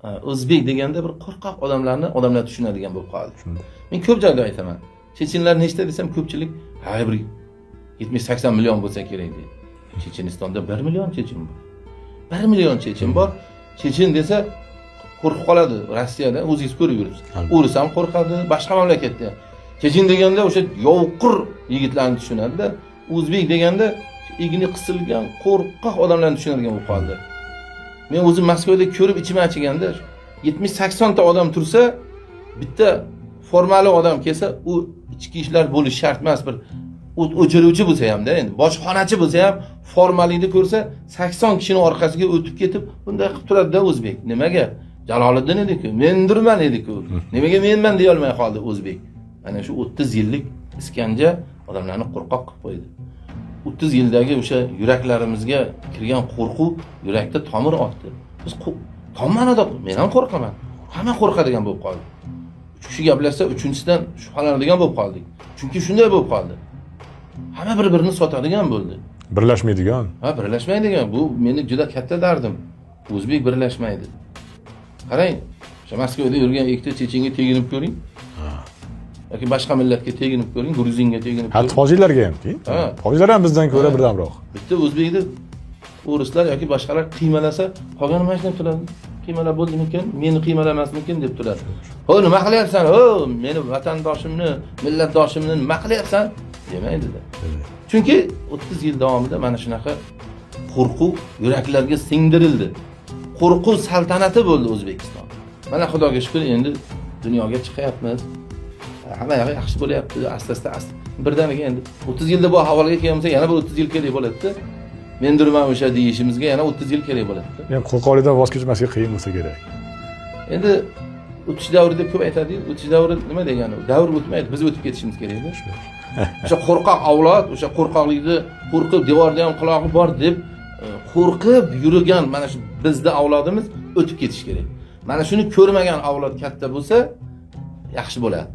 O'zbek deganda bir qo'rqoq odamlar tushunadigan bo'lib qoldi. Men ko'p joyda aytaman. Chechenlar nechta desam ko'pchilik hay bir 70-80 million bo'lsa kerak deydi. Chechenistonda 1 million chechen bor. 1 million chechen bor. Chechen desa qo'rqib qoladi. Rossiyada o'zingiz ko'rib yuribsiz. O'ris ham qo'rqadi, boshqa mamlakatda ham. Chechen deganda o'sha yovqir yigitlarni tushunadi-da, o'zbek deganda igni qisilgan qo'rqoq odamlarni tushunadigan bo'lib qoldi. Men o'zim Moskvada ko'rib ichim achiganda 70-80 ta odam tursa, bitta formali odam kelsa, u ichki ishlar bo'lish shart emas, bir o'chiruvchi bo'lsa ham-da, endi bojxonachi bo'lsa ham formalikni ko'rsa 80 kishining orqasiga o'tib ketib, bunday qilib turadi-da o'zbek. Nimaga? Jaloliddin edi-ku, mendirman edi-ku. Nimaga menman deya olmay qoldi o'zbek? Mana shu 30 yillik iskanja odamlarni qo'rqoq qilib qo'ydi. 30 yildagi o'sha yuraklarimizga kirgan qo'rquv yurakda tomir otdi. Biz tommanada men ham qo'rqaman. Hamma qo'rqadigan bo'lib qoldi. 3 kishi gaplashsa, uchinchisidan shubhalanadigan bo'lib qoldik. Chunki shunday bo'lib qoldi. Hamma bir-birini sotadigan bo'ldi. Birlashmaydigan. Ha, birlashmaydigan. Bu meni juda katta dardim. O'zbek birlashmaydi. Qarang, o'sha Moskvada yurgan ikkita chechenga teginib ko'ring. Yoki boshqa millatga teginib ko'ring, gruzinga teginib ko'ring. Hatto tojiklarga ham-ki. Tojiklar ham bizdan ko'ra birdamroq. Bitta o'zbekni o'rislar yoki boshqalar qiymalasa, qolgan nima ishni turadi? Qiymalab bo'ldimikin, meni qiymalamasmikin deb turadi. "Ho, nima qilyapsan? Ho, meni vatandoshimni, millatdoshimni nima qilyapsan?" demaydi-da. Chunki 30 yil davomida mana shunaqa qo'rquv yuraklarga singdirildi. Qo'rquv saltanati bo'ldi O'zbekiston. Mana Xudoga shukr, endi dunyoga chiqyapmiz. Hamma yoq yaxshi bo'lyapti, asta-asta. Birdaniga endi 30 yilda bu ahvolga kelmasa, yana bir 30 yil kerak bo'ladi-da. Mendirman o'sha deyishimizga yana 30 yil kerak bo'ladi-da. Men qo'rqoqlikdan voz kechmaslik qiyin bo'lsa kerak. Endi o'tish davri deb ko'p aytadi-yu. O'tish davri nima degani? Davr o'tmaydi, biz o'tib ketishimiz kerak-da. O'sha qo'rqoq avlod, o'sha qo'rqoqlikni qo'rqib devorda ham quloqi bor deb qo'rqib yurgan mana shu bizning avlodimiz o'tib ketish kerak. Mana shuni ko'rmagan avlod katta bo'lsa, yaxshi bo'ladi.